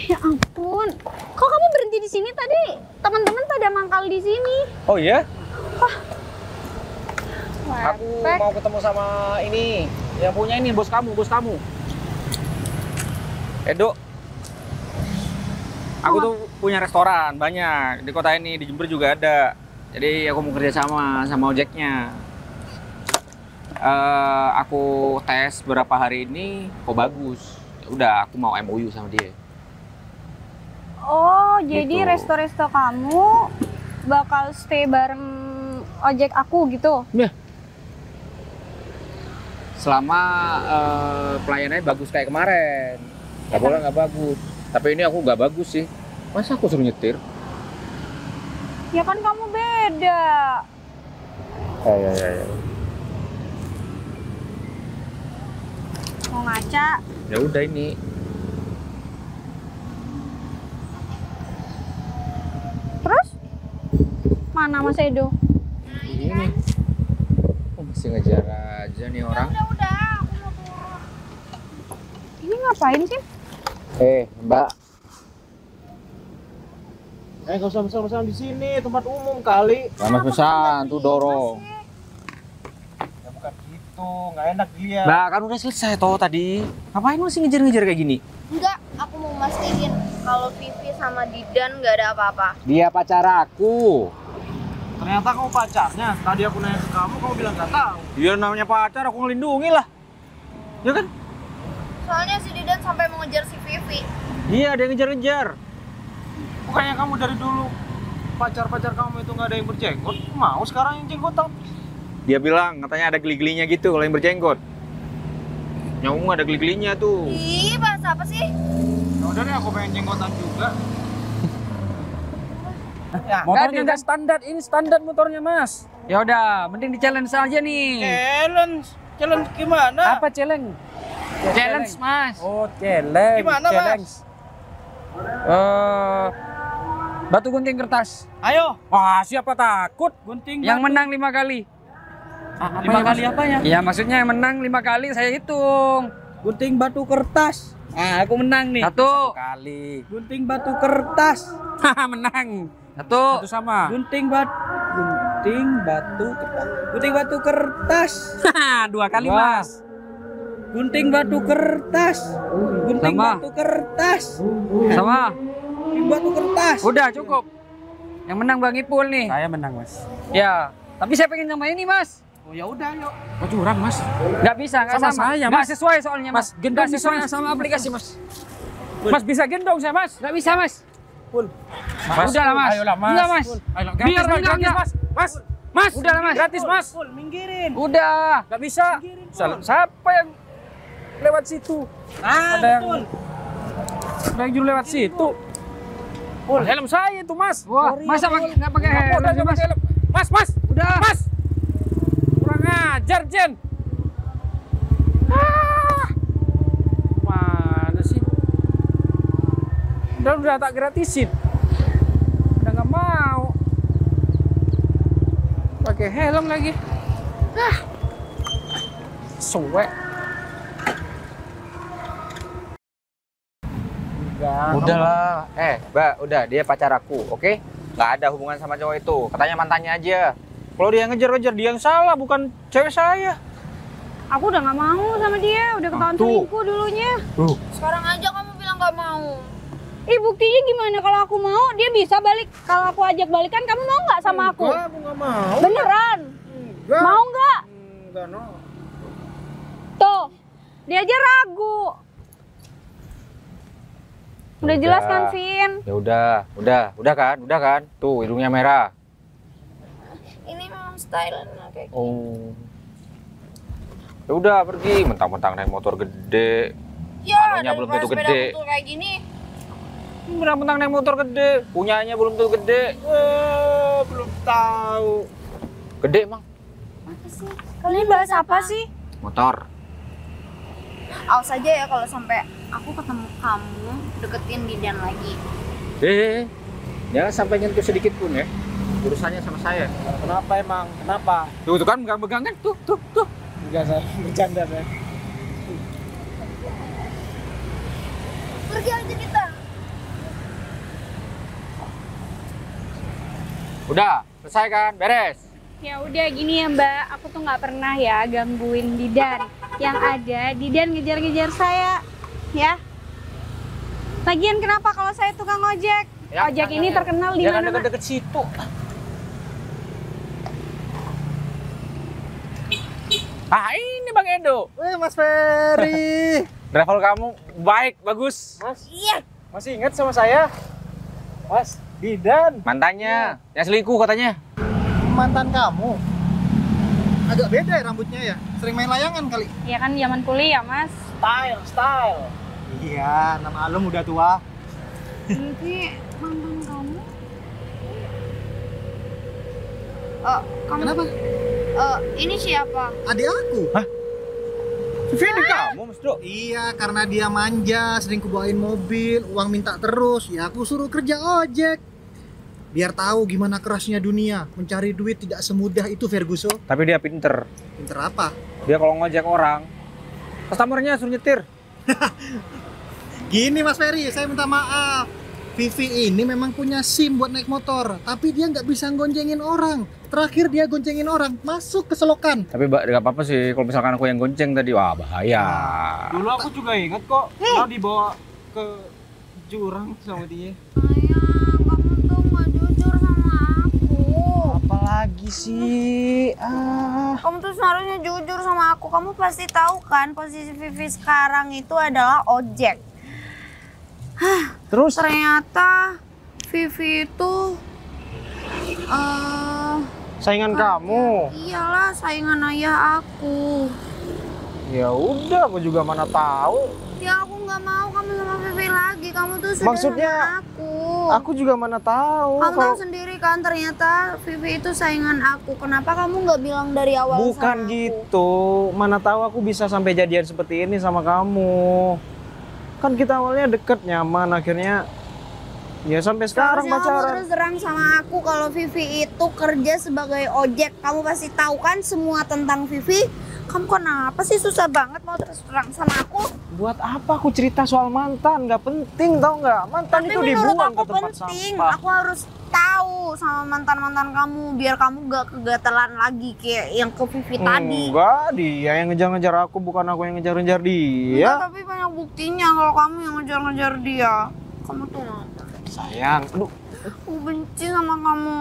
Ya ampun. Kok kamu berhenti di sini tadi? Teman-teman pada mangkal di sini. Oh iya? Aku Mau ketemu sama ini, yang punya ini, bos kamu. Edo. Aku tuh punya restoran banyak di kota ini, di Jember juga ada. Jadi aku mau kerja sama ojeknya. Aku tes beberapa hari ini, kok bagus. Ya udah, aku mau MOU sama dia. Oh, jadi Gitu. resto-resto kamu bakal stay bareng ojek aku gitu? Selama pelayanannya bagus kayak kemarin. Gak boleh nggak bagus. Tapi ini aku nggak bagus sih. Masa aku suruh nyetir? Ya kan kamu beda. Ya. Mau ngaca? Ya udah ini. Terus? Mana Mas Edo? Ini. Oh, masih ngejar aja nih orang. Udah, aku mau turun. Ini ngapain sih? Mbak. Gak usah pesan di sini, tempat umum kali. Mas pesan tuh dorong. Ya bukan gitu, nggak enak dilihat. Mbak, kan udah selesai toh tadi. Ngapain masih ngejar-ngejar kayak gini? Enggak, aku mau mastiin kalau Vivi sama Didan nggak ada apa-apa. Dia pacar aku. Ternyata kamu pacarnya. Tadi aku nanya ke kamu bilang nggak tahu. Dia namanya pacar, aku ngelindungi lah. Ya kan? Soalnya si Didan sampai mau ngejar si Vivi. Iya, dia ngejar-ngejar. Bukannya kamu dari dulu pacar-pacar kamu itu nggak ada yang berjenggot? Mau sekarang yang jenggotan? Dia bilang katanya ada geli-gelinya gitu kalau yang berjenggot. Nyamuk ada geli-gelinya tuh. Ih, bahasa apa sih? Ya udah deh, aku pengen jenggotan juga. Ya, Motornya nggak standar, ini standar motornya mas. Ya udah, mending di challenge aja nih. Challenge gimana? Apa challenge? Challenge, Mas. Oh challenge. Gimana, Mas? Batu gunting kertas. Ayo, Wah siapa takut? gunting Yang batu. menang 5 kali. Lima kali apa ya? Ya maksudnya yang menang 5 kali saya hitung. Gunting batu kertas. Ah, aku menang nih. Satu. Kali. Gunting batu kertas. Menang. Satu. Satu sama. Gunting batu kertas. Gunting batu kertas. 2 kali Dua. mas. Gunting batu kertas. Gunting Sama. batu kertas. Sama. Gunting batu kertas. Udah cukup. Yang menang Bang Ipul nih. Saya menang mas. Ya. Tapi saya pengen sama ini, Mas. Oh ya udah, yuk. Oh curang mas. Nggak bisa, nggak Sama sama. saya, Nggak Mas. sesuai soalnya, Mas. Mas, gendong Nggak sesuai bisa, Mas. sama aplikasi, Mas. Mas bisa gendong saya mas. Nggak bisa, Mas. Mas. Udah lah, Mas. Ayolah mas. Enggak, Mas. Ayolah, Biar gratis, mas, enggak, gratis enggak. mas. Mas. Mas. Udah lah, Mas. Gratis mas. Pul, minggirin. Udah. Nggak bisa. Siapa yang lewat situ? Ah, Ada yang- betul. Ada yang juru lewat situ. Helm saya itu mas. Wah, masa nggak pakai helm, Udah sih, nggak Mas? pakai helm. Mas, mas. Udah. Mas. Kurang ajar Jen. Mana sih? Udah tak gratisin. Udah nggak mau. Pakai helm lagi. Suwe. Udahlah, Mbak, udah dia pacar aku, oke? Nggak ada hubungan sama cowok itu. Katanya mantannya aja. Kalau dia ngejar-ngejar, dia yang salah, bukan cewek saya. Aku udah nggak mau sama dia, udah ketahuan tuh. selingkuh dulunya. Sekarang aja kamu bilang nggak mau. Ih, buktinya gimana kalau aku mau dia bisa balik. Kalau aku ajak balikan, kamu mau nggak sama aku? Enggak, aku nggak mau. Beneran? Enggak. Mau nggak? Enggak, no. Tuh, dia aja ragu. Udah jelas kan, Vin? Ya udah kan? Tuh hidungnya merah. Ini memang style kayak gitu. Oh. Ya udah pergi, mentang-mentang naik motor gede. Ya, Anunya belum tentu sepeda gede. kutul kayak gini. Mentang-mentang naik motor gede, punyanya belum tentu gede. Belum tahu. Gede emang Apa sih? Kalian bahas apa sih? motor. Awas aja ya kalau sampai aku ketemu kamu deketin Didan lagi. Jangan sampai nyentuh sedikit pun ya. Urusannya sama saya. Kenapa emang? Kenapa? Tuh kan pegang-pegangan tuh. Enggak, saya bercanda, saya. Pergi aja kita. Udah, selesai kan? Beres. Ya udah gini ya Mbak, aku tuh nggak pernah ya gangguin Didan. Yang ada Didan ngejar-ngejar saya, ya. Lagian kenapa kalau saya tukang ojek? Ya, Ojek ini terkenal di Jangan mana-mana. deket-deket situ. Ini Bang Edo. Mas Ferry. Travel kamu baik, bagus. Mas, Iya. masih ingat sama saya? Mas, Didan. Mantannya, yang selingkuh katanya. Mantan kamu. Agak beda ya rambutnya ya. Sering main layangan kali. Ya kan zaman kuliah Mas. Style. Iya, nama Alum udah tua. Nanti mantan kamu. Kamu. Kenapa? Ini siapa? Adik aku. Vivi ini kamu, Mas Do. Iya, karena dia manja, sering kubawain mobil, uang minta terus. Ya aku suruh kerja ojek. Biar tahu gimana kerasnya dunia. Mencari duit tidak semudah itu, Ferguson. Tapi dia pinter. Pinter apa? Dia kalau ngojek orang, customernya suruh nyetir. Gini Mas Ferry, saya minta maaf. Vivi ini memang punya SIM buat naik motor, tapi dia nggak bisa goncengin orang. Terakhir dia goncengin orang, masuk ke selokan. Tapi nggak apa-apa sih kalau misalkan aku yang gonceng tadi. Wah, bahaya. Dulu aku juga ingat kok, kalau dibawa ke jurang sama dia. Sayang, kamu tuh nggak jujur sama aku. Apalagi sih? Kamu tuh seharusnya jujur sama aku. Kamu pasti tahu kan posisi Vivi sekarang itu adalah ojek. Terus? Ternyata Vivi itu Saingan kamu? Iyalah, saingan ayah aku. Ya udah, aku juga mana tahu. Ya aku nggak mau kamu sama Vivi lagi. Kamu tuh sudah Maksudnya, sama aku. Aku juga mana tahu. Kamu tahu sendiri kan ternyata Vivi itu saingan aku. Kenapa kamu nggak bilang dari awal Bukan sama aku? gitu. Mana tahu aku bisa sampai jadian seperti ini sama kamu. Kan kita awalnya deket, nyaman, akhirnya ya sampai sekarang Harusnya kamu pacaran. terus terang sama aku kalau Vivi itu kerja sebagai ojek. Kamu pasti tahu kan semua tentang Vivi. Kamu kenapa sih susah banget mau terus terang sama aku? Buat apa aku cerita soal mantan? Gak penting, tau nggak? Mantan Tapi itu menurut dibuang aku ke tempat penting. sampah. Aku harus tahu sama mantan-mantan kamu biar kamu gak kegatelan lagi kayak yang ke Vivi tadi. Enggak, dia yang ngejar-ngejar aku, bukan aku yang ngejar-ngejar dia. Enggak, tapi banyak buktinya kalau kamu yang ngejar-ngejar dia. Kamu tuh Sayang, aduh. aku benci sama kamu.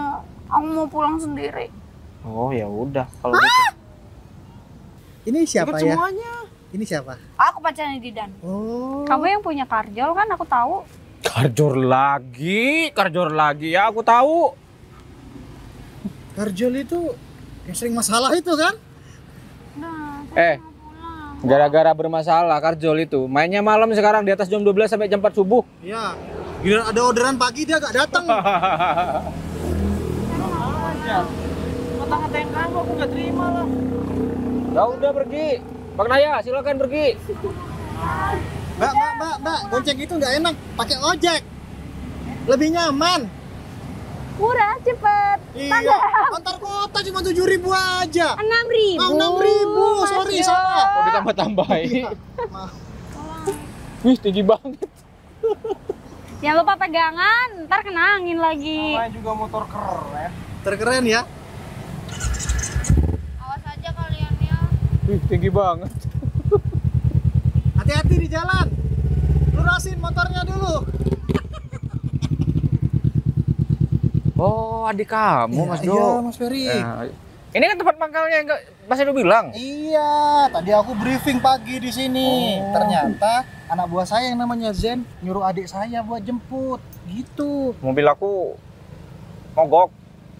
Aku mau pulang sendiri. Oh ya udah kalau gitu. Ini siapa Ikut ya? semuanya. Ini siapa? Aku pacarnya Didan. Oh. Kamu yang punya karjol kan aku tahu. Karjor lagi ya aku tahu. Karjol itu yang sering masalah itu kan? Udah, Eh, gara-gara bermasalah Karjol itu mainnya malam sekarang di atas jam 12 sampai jam 4 subuh. Iya. Gila ada orderan pagi dia gak datang. Kata-katain kamu aku gak terima lah. Ya udah pergi. Bang Naya, silakan pergi. Mbak, gonceng itu nggak enak, pakai ojek. Lebih nyaman. Murah, cepet. Iya. Antar kota cuma 7.000 aja. 6.000. 6.000, sorry salah. Oh, ditambah-tambahin. Maaf. Wih, tinggi banget. Jangan lupa pegangan, ntar kena angin lagi. Namanya juga motor keren. Terkeren ya. Awas aja kalian ya. Wih, tinggi banget. Hati-hati di jalan. Lurasin motornya dulu. Oh, adik kamu, Mas Do. Iya, Mas Ferry. Nah, ini kan tempat mangkalnya yang Mas Edo bilang. Iya, tadi aku briefing pagi di sini. Ternyata anak buah saya yang namanya Zen nyuruh adik saya buat jemput. Gitu. Mobil aku mogok.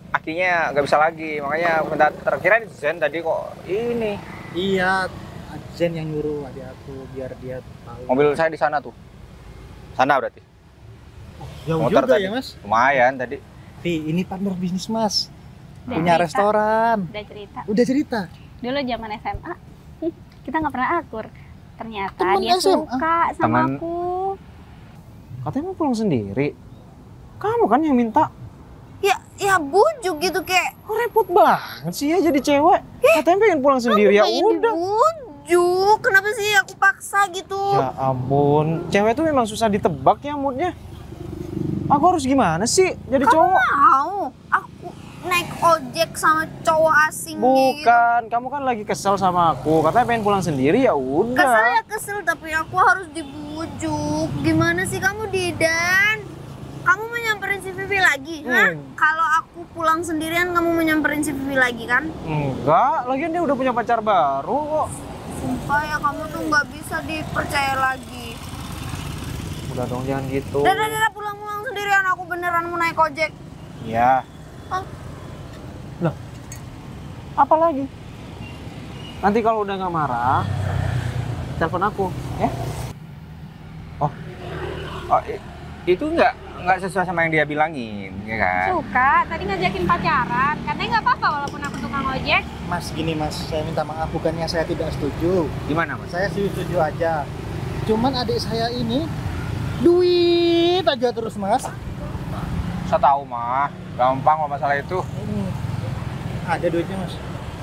Akinya nggak bisa lagi, makanya minta terkira Zen tadi kok ini. Iya, Zen yang nyuruh adik aku biar dia tahu. Mobil saya di sana tuh. Sana berarti. Jauh Motor juga tadi. ya, Mas? Lumayan tadi. Ini partner bisnis, Mas. Udah Punya cerita. restoran. Udah cerita. Udah cerita. Dulu zaman SMA, kita nggak pernah akur. Ternyata Temen dia SMA? suka sama Temen- aku. Katanya mau pulang sendiri. Kamu kan yang minta. Ya bujuk gitu kayak. Kok repot banget sih ya jadi cewek. Katanya pengen pulang sendiri ya Pengen udah. dibujuk. Kenapa sih aku paksa gitu? Ya ampun, cewek tuh memang susah ditebak ya moodnya. Aku harus gimana sih jadi Kamu cowok? mau aku naik ojek sama cowok asing kayak gitu? Bukan, kamu kan lagi kesel sama aku. Katanya pengen pulang sendiri ya Kesel udah. ya kesel, tapi aku harus dibujuk. Gimana sih kamu, Didan? Kamu mau nyamperin si Vivi lagi? Hah? Kalau aku pulang sendirian, kamu mau nyamperin si Vivi lagi kan? Enggak, lagian dia udah punya pacar baru kok. Sumpah ya, kamu tuh nggak bisa dipercaya lagi. Udah dong jangan gitu. Dadah, pulang-pulang sendirian. Aku beneran mau naik ojek. Iya. Hah? Loh, apa lagi? Nanti kalau udah nggak marah, telepon aku, ya? Oh, itu nggak sesuai sama yang dia bilangin, ya kan? Suka, tadi ngajakin pacaran. Katanya nggak apa-apa walaupun aku tukang ojek. Mas, gini Mas, saya minta maaf bukannya saya tidak setuju. Gimana, Mas? Saya setuju aja. Cuman adik saya ini duit aja terus, Mas. Saya tahu mah, gampang kok masalah itu. Ada duitnya, Mas.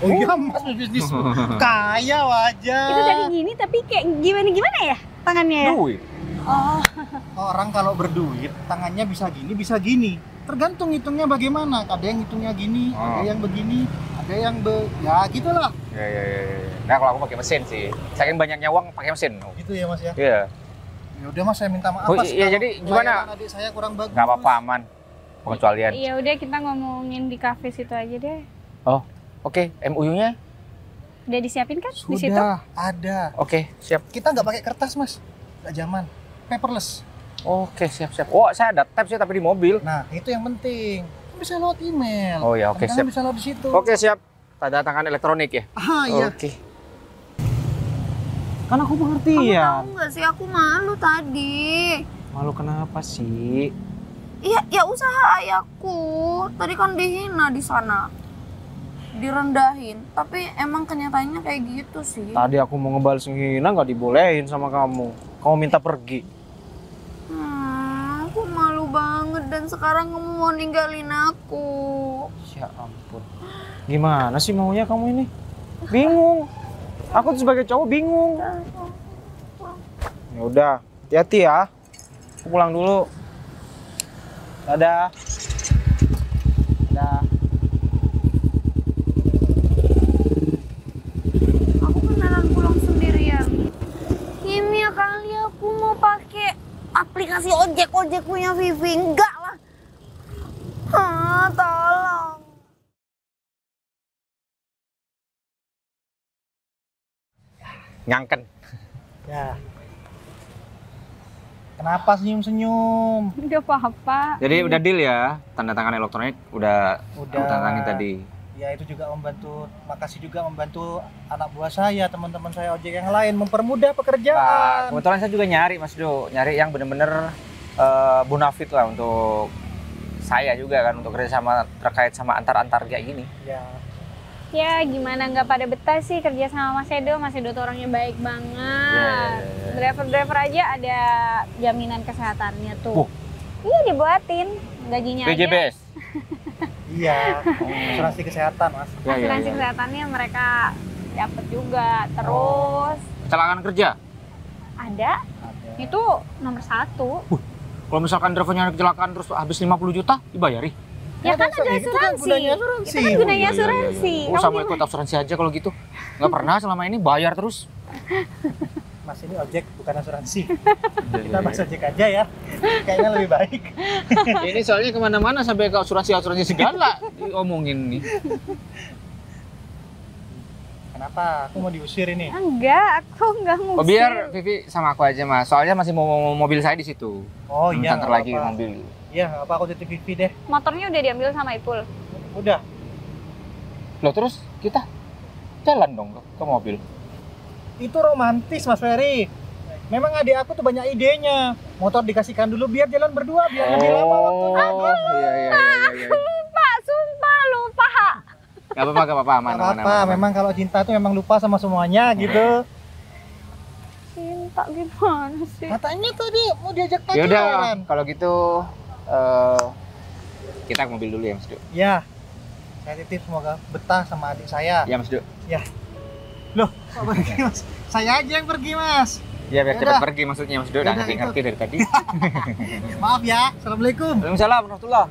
Oh iya, Mas, bisnis kaya wajah. Itu tadi gini tapi kayak gimana ya tangannya ya? Duit. Oh, Orang kalau berduit, tangannya bisa gini. Tergantung hitungnya bagaimana. Ada yang hitungnya gini, ada yang begini, ada yang ya gitulah. Ya. Nah, kalau aku pakai mesin sih. Saking banyaknya uang pakai mesin. Gitu ya, Mas ya. Iya. Ya udah, Mas, saya minta maaf, Oh, Mas. iya, kalau jadi gimana? pelayanan adik saya kurang bagus. Nggak apa-apa, aman. Pengecualian. Iya udah kita ngomongin di kafe situ aja deh. Oh, oke. MOU-nya? Udah disiapin kan di situ? Sudah ada. Oke, siap. Kita nggak pakai kertas, Mas. Nggak zaman. Paperless. Oke, siap. Oh, saya ada tab sih tapi di mobil. Nah, itu yang penting. Bisa lewat email. Oh ya, oke, Kadang-kadang siap. bisa lewat di situ. Oke, siap. Tanda tangan elektronik ya? Ah, iya. Oke. Kan aku kamu pengertian. tahu nggak sih, aku malu tadi. Malu kenapa sih? Iya, ya usaha ayahku. Tadi kan dihina di sana. Direndahin. Tapi emang kenyataannya kayak gitu sih. Tadi aku mau ngebales menghina nggak dibolehin sama kamu. Kamu minta pergi. Aku malu banget dan sekarang kamu mau ninggalin aku. Ya ampun. Gimana sih maunya kamu ini? Bingung. Aku tuh sebagai cowok bingung. Ya udah, hati-hati ya. Aku pulang dulu. Dadah. Dadah. Aku beneran pulang sendirian. Kimia kali aku mau pakai aplikasi ojek punya Vivi. Enggak lah. Tolong. Ngangken. Ya. Kenapa senyum-senyum? Udah apa-apa. Jadi udah deal ya, tanda tangan elektronik udah Udah. aku tanda tangan tadi. Ya, itu juga membantu. Makasih juga membantu anak buah saya, teman-teman saya ojek yang lain mempermudah Nah, pekerjaan. kebetulan saya juga nyari Mas Do, nyari yang bener-bener bonafit lah untuk saya juga kan, untuk kerjasama terkait sama antar-antar kayak gini. Ya. Ya gimana nggak pada betah sih kerja sama Mas Edo. Mas Edo tuh orangnya baik banget. Driver-driver aja ada jaminan kesehatannya tuh. Iya dibuatin gajinya aja. PJBS. Iya, asuransi kesehatan, Mas. Asuransi kesehatannya mereka dapat juga. Terus Kecelakaan kerja. ada itu nomor 1. Kalau misalkan drivernya kecelakaan terus habis 50 juta dibayari. Ya kan ada Itu kan asuransi. gunanya asuransi. Itu kan gunanya asuransi. Oh, sama ikut asuransi aja kalau gitu. Nggak pernah selama ini bayar terus. Mas ini ojek bukan asuransi. Kita bahas ojek aja ya. Kayaknya lebih baik. Ini soalnya kemana-mana sampai ke asuransi segala diomongin nih. Kenapa? Aku mau diusir ini. Enggak, aku enggak ngusir. Oh, biar Vivi sama aku aja Mas. Soalnya masih mau mobil saya di situ. Oh iya. Ntar lagi mobil. Iya, apa aku titip Vivi deh. Motornya udah diambil sama Ipul. Udah. Loh terus kita jalan dong ke mobil. Itu romantis Mas Ferry. Memang adik aku tuh banyak idenya. Motor dikasihkan dulu biar jalan berdua, biar lebih lama waktunya. Iya. Sumpah lupa. Gak apa-apa, aman. Memang kalau cinta tuh memang lupa sama semuanya gitu. Cinta gimana sih? Katanya tadi mau diajak Ya udah, pacaran. kalau gitu kita ke mobil dulu ya Mas Du. Ya. Saya titip semoga betah sama adik saya. Ya Mas Du. Ya. Loh, kok pergi Mas? Saya aja yang pergi Mas. Ya biar Yaudah. cepat pergi maksudnya Mas Du. Udah Yaudah, ngerti dari tadi. Maaf ya. Assalamualaikum. Waalaikumsalam warahmatullah.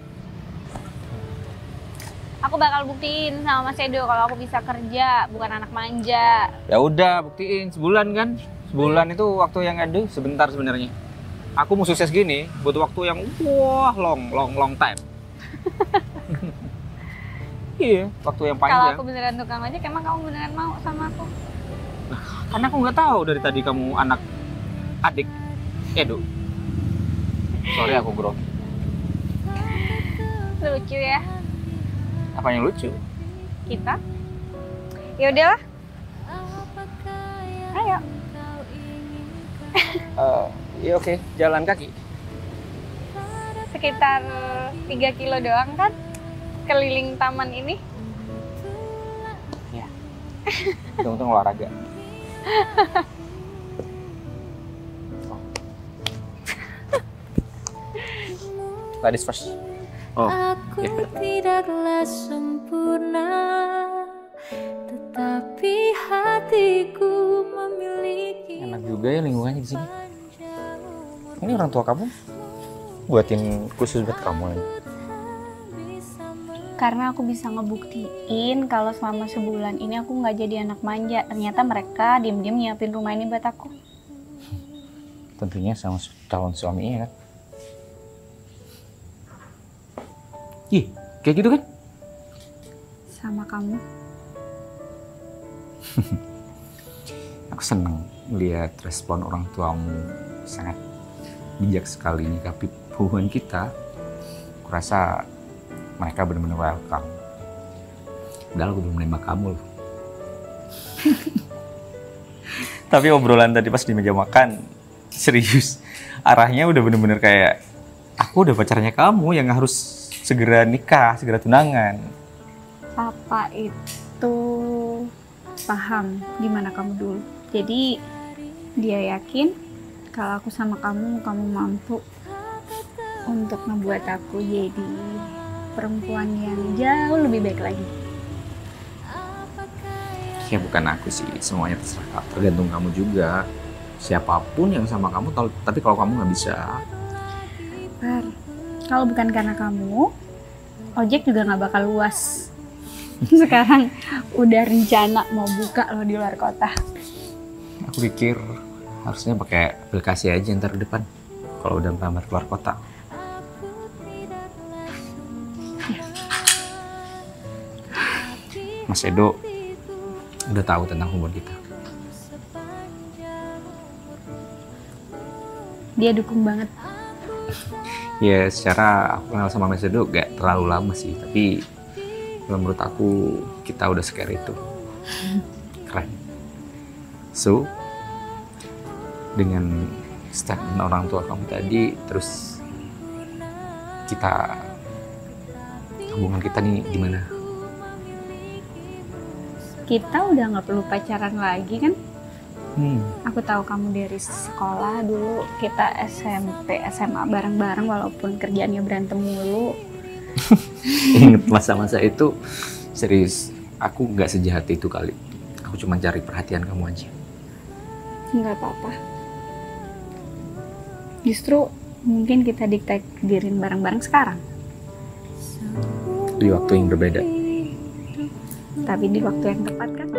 Aku bakal buktiin sama Mas Edo kalau aku bisa kerja, bukan anak manja. Ya udah buktiin sebulan kan. Sebulan itu waktu yang aduh sebentar sebenarnya. Aku mau sukses gini butuh waktu yang wah long time. Iya, waktu yang Kalau panjang. aku beneran tukang ojek, emang kamu beneran mau sama aku? Karena aku nggak tahu dari tadi kamu anak adik Edo. Sorry aku grogi. Lucu ya Apa yang lucu? kita. Ya udahlah. Ayo. Iya oke, jalan kaki. Sekitar 3 kilo doang kan? Keliling taman ini. Ya. Untung olahraga. Ladies first. Oh. Aku Ya. tidaklah sempurna, tetapi hatiku memiliki. Enak juga ya lingkungannya di sini. Ini orang tua kamu buatin khusus buat kamu lagi. Karena aku bisa ngebuktiin kalau selama sebulan ini aku nggak jadi anak manja. Ternyata mereka diem-diem nyiapin rumah ini buat aku. Tentunya sama calon suaminya kan. Ih, kayak gitu kan? Sama kamu. Aku seneng melihat respon orang tuamu sangat bijak sekali nyikapi hubungan kita. Aku rasa mereka benar-benar welcome. Padahal aku belum nembak kamu loh. Tapi obrolan tadi pas di meja makan, serius. Arahnya udah bener-bener kayak, aku udah pacarnya kamu yang harus segera nikah, segera tunangan. Papa itu paham gimana kamu dulu. Jadi dia yakin kalau aku sama kamu mampu untuk ngebuat aku jadi perempuan yang jauh lebih baik lagi. Ya bukan aku sih, semuanya terserah, tergantung kamu juga. Siapapun yang sama kamu, tapi kalau kamu nggak bisa. Par, kalau bukan karena kamu, ojek juga nggak bakal luas. Sekarang udah rencana mau buka loh di luar kota. Aku pikir harusnya pakai aplikasi aja ntar di depan. Kalau udah ngelamar keluar kota. Mas Edo udah tahu tentang hubungan kita. Dia dukung banget. Ya secara aku kenal sama Mas Edo gak terlalu lama sih, tapi menurut aku kita udah scare itu. Keren. So, dengan statement orang tua kamu tadi, terus hubungan kita nih gimana? Kita udah nggak perlu pacaran lagi kan? Aku tahu kamu dari sekolah dulu, kita SMP, SMA bareng-bareng walaupun kerjaannya berantem mulu. Ingat masa-masa itu, serius, aku nggak sejahat itu kali. Aku cuma cari perhatian kamu aja. Nggak apa-apa. Justru mungkin kita ditakdirin bareng-bareng sekarang. Di waktu yang berbeda. Tapi di waktu yang tepat kan?